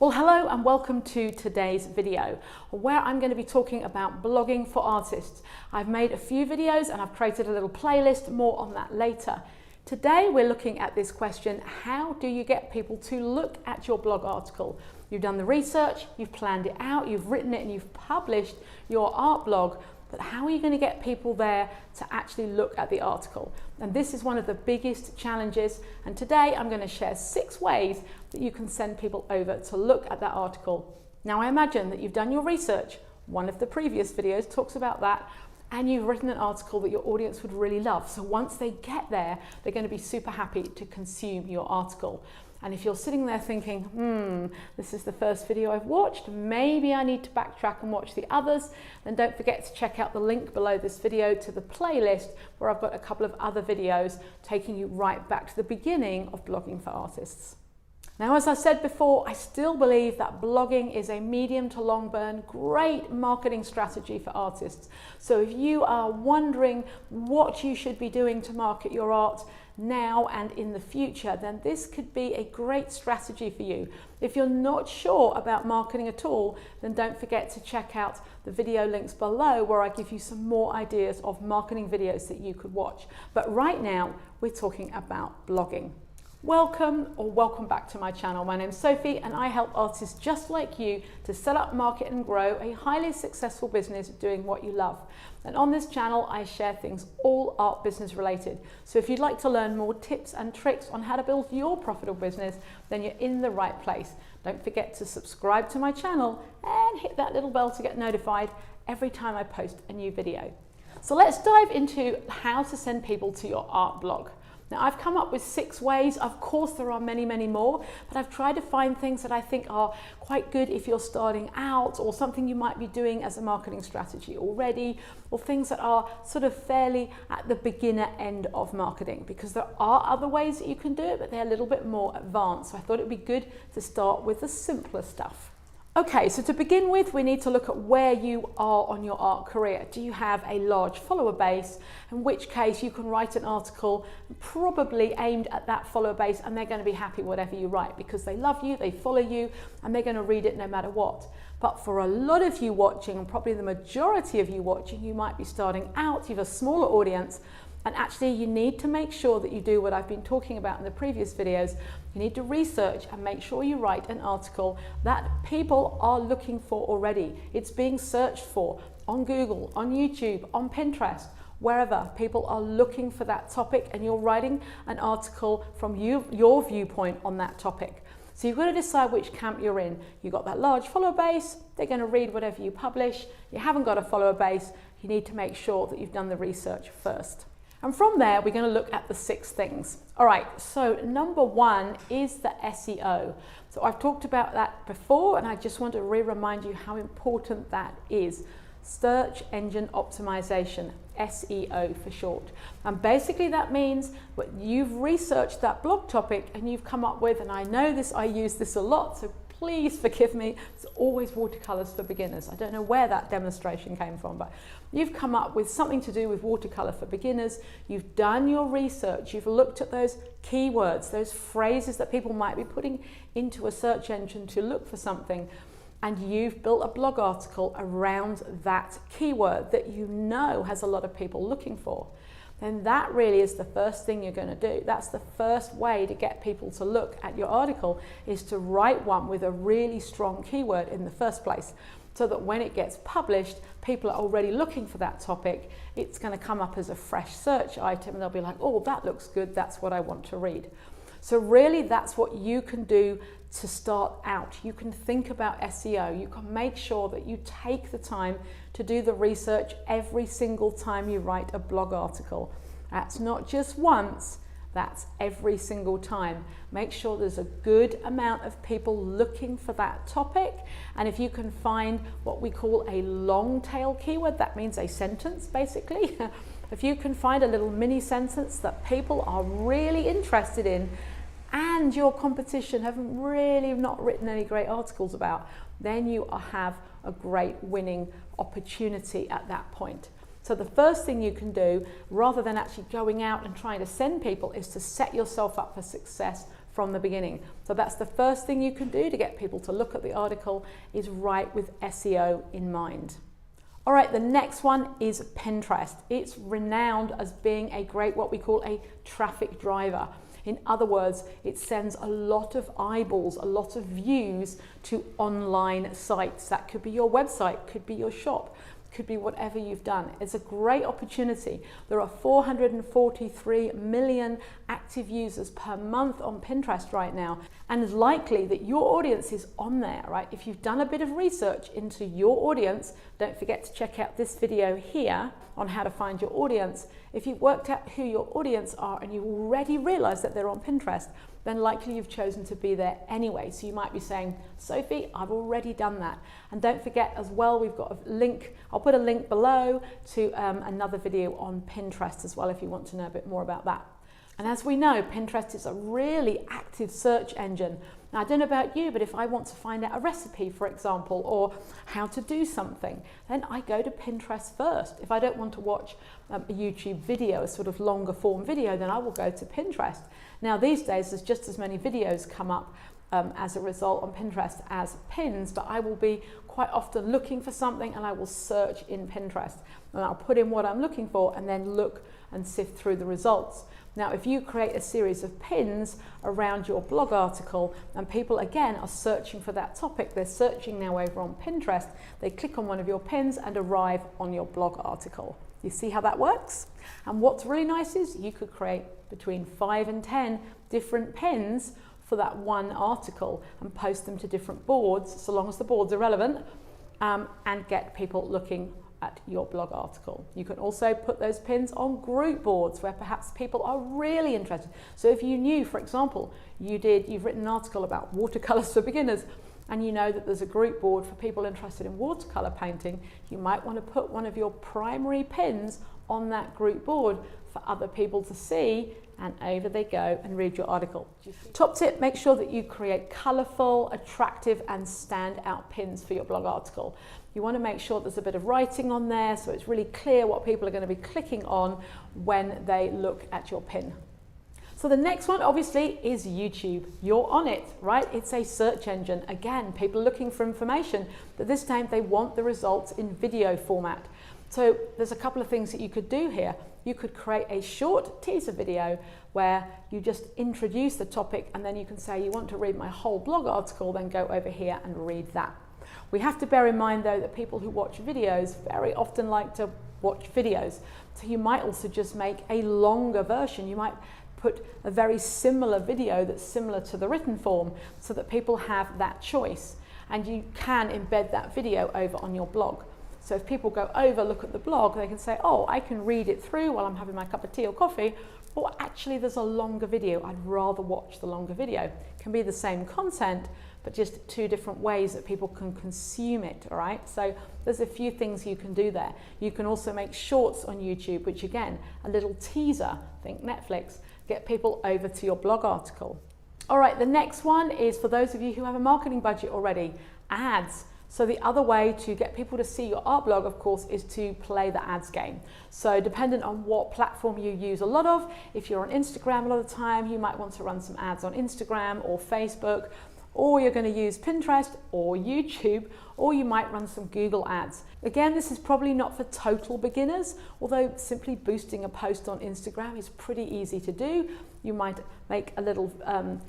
Well, hello and welcome to today's video where I'm going to be talking about blogging for artists. I've made a few videos and I've created a little playlist, more on that later. Today we're looking at this question: how do you get people to look at your blog article? You've done the research, you've planned it out, you've written it and you've published your art blog, but how are you going to get people there to actually look at the article? And this is one of the biggest challenges, and today I'm going to share 6 ways that you can send people over to look at that article. Now, I imagine that you've done your research. One of the previous videos talks about that, and you've written an article that your audience would really love. So once they get there, they're going to be super happy to consume your article. And if you're sitting there thinking, this is the first video I've watched, maybe I need to backtrack and watch the others, then don't forget to check out the link below this video to the playlist where I've got a couple of other videos taking you right back to the beginning of blogging for artists. Now, as I said before, I still believe that blogging is a medium to long burn, great marketing strategy for artists. So if you are wondering what you should be doing to market your art now and in the future, then this could be a great strategy for you. If you're not sure about marketing at all, then don't forget to check out the video links below where I give you some more ideas of marketing videos that you could watch. But right now, we're talking about blogging. Welcome back to my channel. My name's Sophie and I help artists just like you to set up, market and grow a highly successful business doing what you love. And on this channel, I share things all art business related. So if you'd like to learn more tips and tricks on how to build your profitable business, then you're in the right place. Don't forget to subscribe to my channel and hit that little bell to get notified every time I post a new video. So let's dive into how to send people to your art blog. Now, I've come up with 6 ways. Of course, there are many, many more, but I've tried to find things that I think are quite good if you're starting out, or something you might be doing as a marketing strategy already, or things that are sort of fairly at the beginner end of marketing, because there are other ways that you can do it, but they're a little bit more advanced. So I thought it'd be good to start with the simpler stuff. Okay, so to begin with, we need to look at where you are on your art career. Do you have a large follower base? In which case you can write an article probably aimed at that follower base, and they're going to be happy whatever you write because they love you, they follow you, and they're going to read it no matter what. But for a lot of you watching, and probably the majority of you watching, you might be starting out, you have a smaller audience, and actually you need to make sure that you do what I've been talking about in the previous videos. You need to research and make sure you write an article that people are looking for already. It's being searched for on Google, on YouTube, on Pinterest, wherever. People are looking for that topic, and you're writing an article from your viewpoint on that topic. So you've got to decide which camp you're in. You've got that large follower base, they're going to read whatever you publish. You haven't got a follower base, you need to make sure that you've done the research first. And from there, we're going to look at the 6 things. All right, so number 1 is the SEO. So I've talked about that before, and I just want to remind you how important that is. Search engine optimization, SEO for short. And basically that means that you've researched that blog topic and you've come up with, and I know this, I use this a lot, so please forgive me, it's always watercolors for beginners. I don't know where that demonstration came from, but you've come up with something to do with watercolor for beginners. You've done your research, you've looked at those keywords, those phrases that people might be putting into a search engine to look for something, and you've built a blog article around that keyword that you know has a lot of people looking for. Then that really is the first thing you're going to do. That's the first way to get people to look at your article, is to write one with a really strong keyword in the first place, so that when it gets published, people are already looking for that topic. It's going to come up as a fresh search item and they'll be like, oh, that looks good, that's what I want to read. So really that's what you can do to start out. You can think about SEO. You can make sure that you take the time to do the research every single time you write a blog article. That's not just once, that's every single time. Make sure there's a good amount of people looking for that topic. And if you can find what we call a long tail keyword, that means a sentence basically. If you can find a little mini sentence that people are really interested in, and your competition haven't really not written any great articles about, then you have a great winning opportunity at that point. So the first thing you can do, rather than actually going out and trying to send people, is to set yourself up for success from the beginning. So that's the first thing you can do to get people to look at the article, is write with SEO in mind. All right, the next one is Pinterest. It's renowned as being a great, what we call a traffic driver. In other words, it sends a lot of eyeballs, a lot of views to online sites. That could be your website, could be your shop, could be whatever you've done. It's a great opportunity. There are 443 million active users per month on Pinterest right now, and it's likely that your audience is on there, right? If you've done a bit of research into your audience, don't forget to check out this video here on how to find your audience. If you've worked out who your audience are and you already realize that they're on Pinterest, then likely you've chosen to be there anyway. So you might be saying, Sophie, I've already done that. And don't forget as well, we've got a link, I'll put a link below to another video on Pinterest as well if you want to know a bit more about that. And as we know, Pinterest is a really active search engine. Now, I don't know about you, but if I want to find out a recipe, for example, or how to do something, then I go to Pinterest first. If I don't want to watch a YouTube video, a sort of longer form video, then I will go to Pinterest. Now, these days, there's just as many videos come up as a result on Pinterest as pins, but I will be quite often looking for something and I will search in Pinterest. And I'll put in what I'm looking for and then look and sift through the results. Now, if you create a series of pins around your blog article and people again are searching for that topic, they're searching now over on Pinterest, they click on one of your pins and arrive on your blog article. You see how that works? And what's really nice is you could create between 5 and 10 different pins for that one article and post them to different boards, so long as the boards are relevant, and get people looking at your blog article. You can also put those pins on group boards where perhaps people are really interested. So if you knew, for example, you've written an article about watercolors for beginners, and you know that there's a group board for people interested in watercolor painting, you might want to put one of your primary pins on that group board for other people to see, and over they go and read your article. Top tip, make sure that you create colorful, attractive and standout pins for your blog article. You want to make sure there's a bit of writing on there so it's really clear what people are going to be clicking on when they look at your pin. So the next one obviously is YouTube. You're on it, right? It's a search engine. Again, people are looking for information, but this time they want the results in video format. So there's a couple of things that you could do here. You could create a short teaser video where you just introduce the topic and then you can say you want to read my whole blog article, then go over here and read that. We have to bear in mind though that people who watch videos very often like to watch videos. So you might also just make a longer version. You might put a very similar video that's similar to the written form so that people have that choice, and you can embed that video over on your blog. So if people go over, look at the blog, they can say, oh, I can read it through while I'm having my cup of tea or coffee, or actually there's a longer video, I'd rather watch the longer video. It can be the same content, but just two different ways that people can consume it, all right? So there's a few things you can do there. You can also make shorts on YouTube, which again, a little teaser, think Netflix, get people over to your blog article. All right, the next one is for those of you who have a marketing budget already, ads. So the other way to get people to see your art blog, of course, is to play the ads game. So dependent on what platform you use a lot of, if you're on Instagram a lot of the time, you might want to run some ads on Instagram or Facebook, or you're going to use Pinterest or YouTube, or you might run some Google ads. Again, this is probably not for total beginners, although simply boosting a post on Instagram is pretty easy to do. You might make a little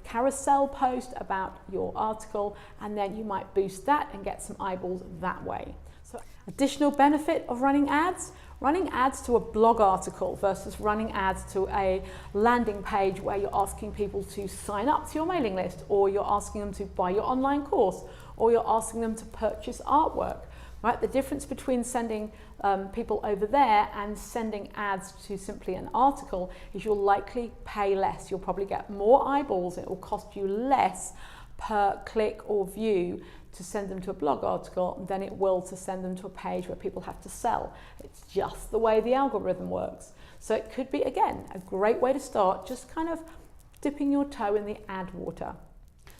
carousel post about your article, and then you might boost that and get some eyeballs that way. So additional benefit of running ads to a blog article versus running ads to a landing page where you're asking people to sign up to your mailing list, or you're asking them to buy your online course, or you're asking them to purchase artwork. Right? The difference between sending people over there and sending ads to simply an article is you'll likely pay less. You'll probably get more eyeballs. It will cost you less per click or view to send them to a blog article than it will to send them to a page where people have to sell. It's just the way the algorithm works. So it could be, again, a great way to start, just kind of dipping your toe in the ad water.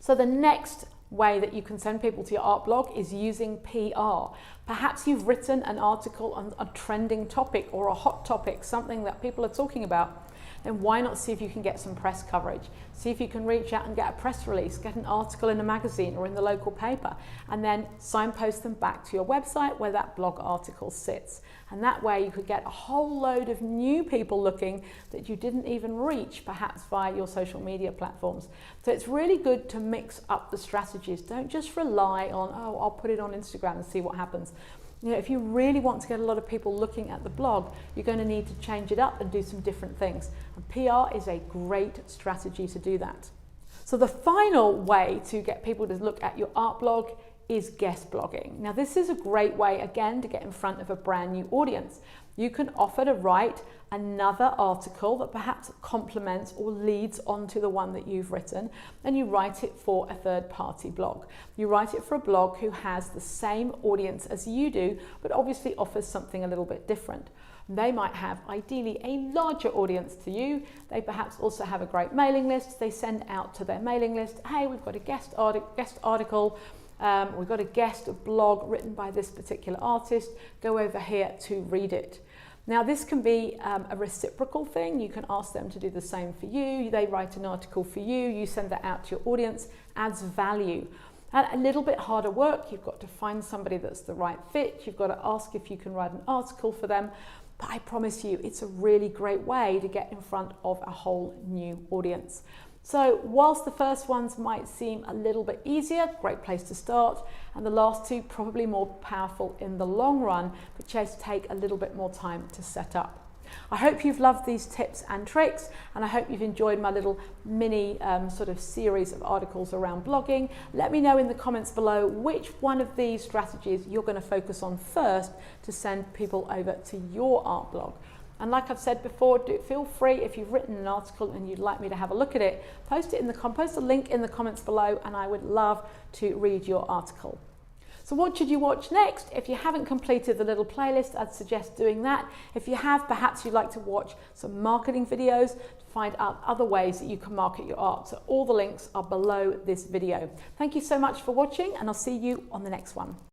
So the next way that you can send people to your art blog is using PR. Perhaps you've written an article on a trending topic or a hot topic, something that people are talking about. then why not see if you can get some press coverage? See if you can reach out and get a press release, get an article in a magazine or in the local paper, and then signpost them back to your website where that blog article sits. And that way you could get a whole load of new people looking that you didn't even reach, perhaps via your social media platforms. So it's really good to mix up the strategies. Don't just rely on, oh, I'll put it on Instagram and see what happens. You know, if you really want to get a lot of people looking at the blog, you're going to need to change it up and do some different things. And PR is a great strategy to do that. So the final way to get people to look at your art blog is guest blogging. Now this is a great way, again, to get in front of a brand new audience. You can offer to write another article that perhaps complements or leads onto the one that you've written, and you write it for a third-party blog. You write it for a blog who has the same audience as you do, but obviously offers something a little bit different. They might have ideally a larger audience to you. They perhaps also have a great mailing list. They send out to their mailing list, hey, we've got a guest article, we've got a guest blog written by this particular artist, go over here to read it. Now this can be a reciprocal thing. You can ask them to do the same for you. They write an article for you, you send that out to your audience, adds value. And a little bit harder work, you've got to find somebody that's the right fit, you've got to ask if you can write an article for them, but I promise you it's a really great way to get in front of a whole new audience. So whilst the first ones might seem a little bit easier, great place to start, and the last two probably more powerful in the long run, but just take a little bit more time to set up. I hope you've loved these tips and tricks, and I hope you've enjoyed my little mini sort of series of articles around blogging. Let me know in the comments below which one of these strategies you're going to focus on first to send people over to your art blog. And like I've said before, feel free, if you've written an article and you'd like me to have a look at it, post a link in the comments below, and I would love to read your article. So what should you watch next? If you haven't completed the little playlist, I'd suggest doing that. If you have, perhaps you'd like to watch some marketing videos to find out other ways that you can market your art. So all the links are below this video. Thank you so much for watching, and I'll see you on the next one.